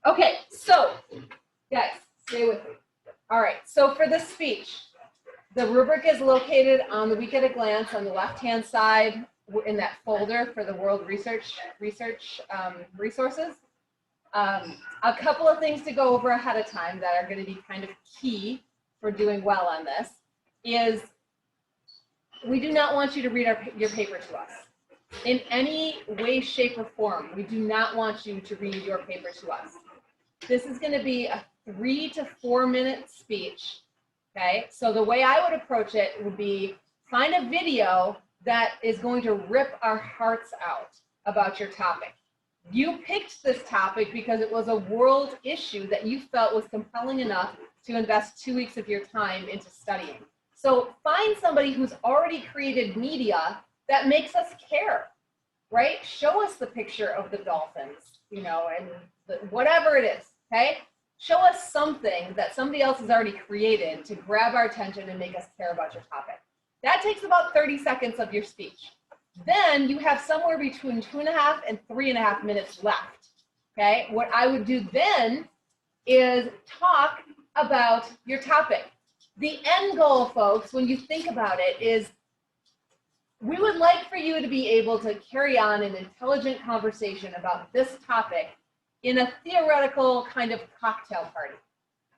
Okay, so guys, stay with me. All right, so for this speech, the rubric is located on the Week at a Glance on the left-hand side in that folder for the World Research resources. A couple of things to go over ahead of time that are going to be kind of key for doing well on this is we do not want you to read your paper to us. In any way, shape, or form, we do not want you to read your paper to us. This is going to be a 3 to 4 minute speech, okay? So the way I would approach it would be find a video that is going to rip our hearts out about your topic. You picked this topic because it was a world issue that you felt was compelling enough to invest 2 weeks of your time into studying. So find somebody who's already created media that makes us care, right? Show us the picture of the dolphins, you know, and whatever it is, okay? Show us something that somebody else has already created to grab our attention and make us care about your topic. That takes about 30 seconds of your speech. Then you have somewhere between 2.5 and 3.5 minutes left, okay? What I would do then is talk about your topic. The end goal, folks, when you think about it, is we would like for you to be able to carry on an intelligent conversation about this topic in a theoretical kind of cocktail party,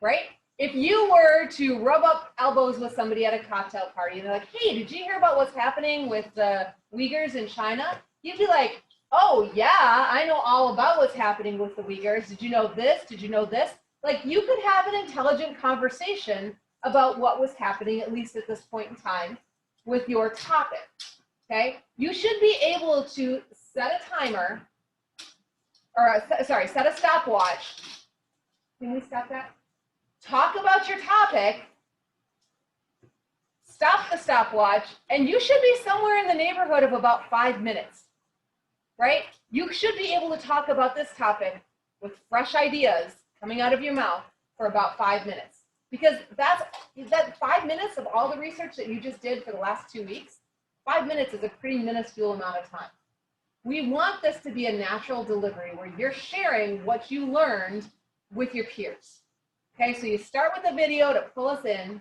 right? If you were to rub up elbows with somebody at a cocktail party and they're like, hey, did you hear about what's happening with the Uyghurs in China? You'd be like, oh yeah, I know all about what's happening with the Uyghurs. Did you know this? Did you know this? Like you could have an intelligent conversation about what was happening, at least at this point in time, with your topic, okay? You should be able to set a timer, or set a stopwatch. Can we stop that? Talk about your topic, stop the stopwatch, and you should be somewhere in the neighborhood of about 5 minutes, right? You should be able to talk about this topic with fresh ideas coming out of your mouth for about 5 minutes. Because that 5 minutes of all the research that you just did for the last 2 weeks, 5 minutes is a pretty minuscule amount of time. We want this to be a natural delivery where you're sharing what you learned with your peers. Okay, so you start with a video to pull us in.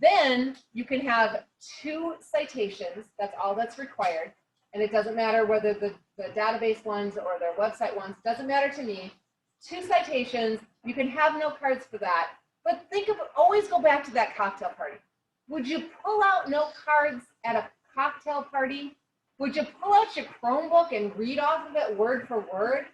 Then you can have 2 citations. That's all that's required. And it doesn't matter whether the database ones or their website ones, doesn't matter to me. 2 citations, you can have note cards for that. But always go back to that cocktail party. Would you pull out note cards at a cocktail party? Would you pull out your Chromebook and read off of it word for word?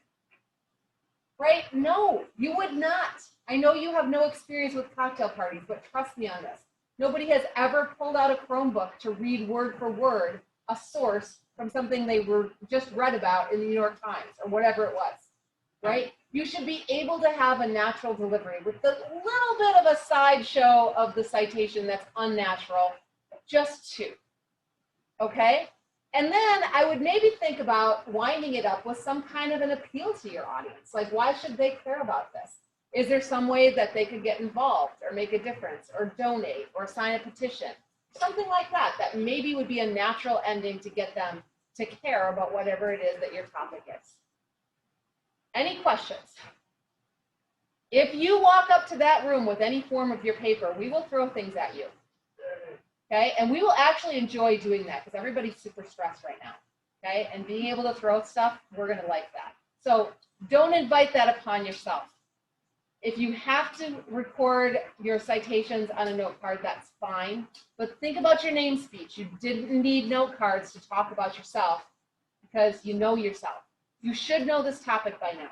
Right? No, you would not. I know you have no experience with cocktail parties, but trust me on this. Nobody has ever pulled out a Chromebook to read word for word a source from something they were just read about in the New York Times or whatever it was, right? You should be able to have a natural delivery with a little bit of a sideshow of the citation that's unnatural, just 2, okay? And then I would maybe think about winding it up with some kind of an appeal to your audience. Like, why should they care about this? Is there some way that they could get involved or make a difference or donate or sign a petition? Something like that, that maybe would be a natural ending to get them to care about whatever it is that your topic is. Any questions? If you walk up to that room with any form of your paper, we will throw things at you. Okay, and we will actually enjoy doing that because everybody's super stressed right now. Okay, and being able to throw stuff, we're going to like that. So don't invite that upon yourself. If you have to record your citations on a note card, that's fine. But think about your name speech. You didn't need note cards to talk about yourself because you know yourself. You should know this topic by now.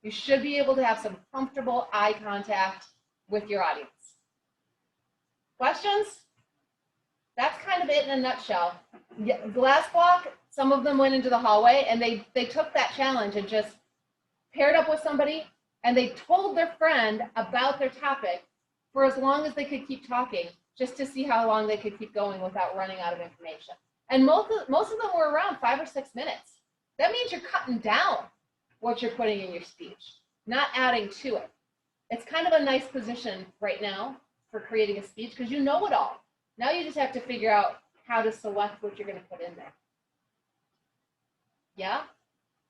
You should be able to have some comfortable eye contact with your audience. Questions? That's kind of it in a nutshell. Glass Block, some of them went into the hallway and they took that challenge and just paired up with somebody and they told their friend about their topic for as long as they could keep talking, just to see how long they could keep going without running out of information. And most of them were around 5 or 6 minutes. That means you're cutting down what you're putting in your speech, not adding to it. It's kind of a nice position right now for creating a speech because you know it all. Now you just have to figure out how to select what you're going to put in there. Yeah?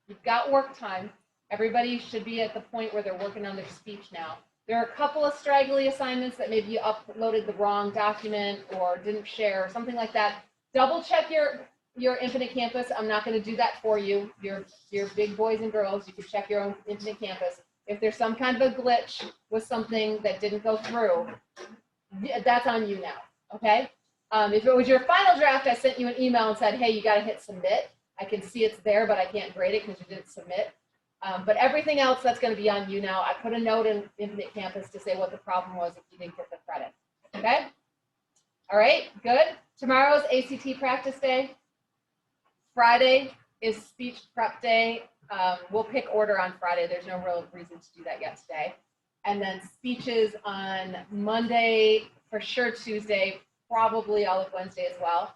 You've got work time. Everybody should be at the point where they're working on their speech now. There are a couple of straggly assignments that maybe you uploaded the wrong document or didn't share or something like that. Double check your Infinite Campus. I'm not going to do that for you. You're big boys and girls. You can check your own Infinite Campus. If there's some kind of a glitch with something that didn't go through, that's on you now, okay? If it was your final draft, I sent you an email and said, hey, you got to hit submit. I can see it's there, but I can't grade it because you didn't submit. But everything else, that's going to be on you now. I put a note in Infinite Campus to say what the problem was if you didn't get the credit, okay? All right, good. Tomorrow's ACT practice day. Friday is speech prep day. We'll pick order on Friday. There's no real reason to do that yet today. And then speeches on Monday, for sure Tuesday, probably all of Wednesday as well.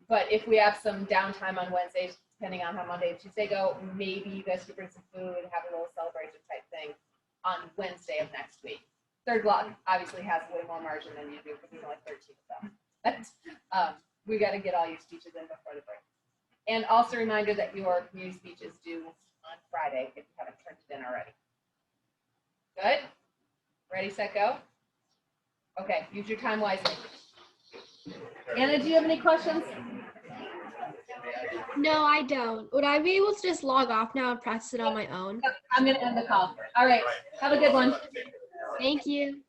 But if we have some downtime on Wednesday, depending on how Monday and Tuesday go, maybe you guys could bring some food and have a little celebration type thing on Wednesday of next week. Third block obviously has way more margin than you do because there's only 13 of them. But we got to get all your speeches in before the break. And also a reminder that your community speech is due on Friday if you haven't turned it in already. Good? Ready, set, go? Okay, use your time wisely. Anna, do you have any questions? No, I don't. Would I be able to just log off now and practice it on my own? I'm going to end the call. All right, have a good one. Thank you.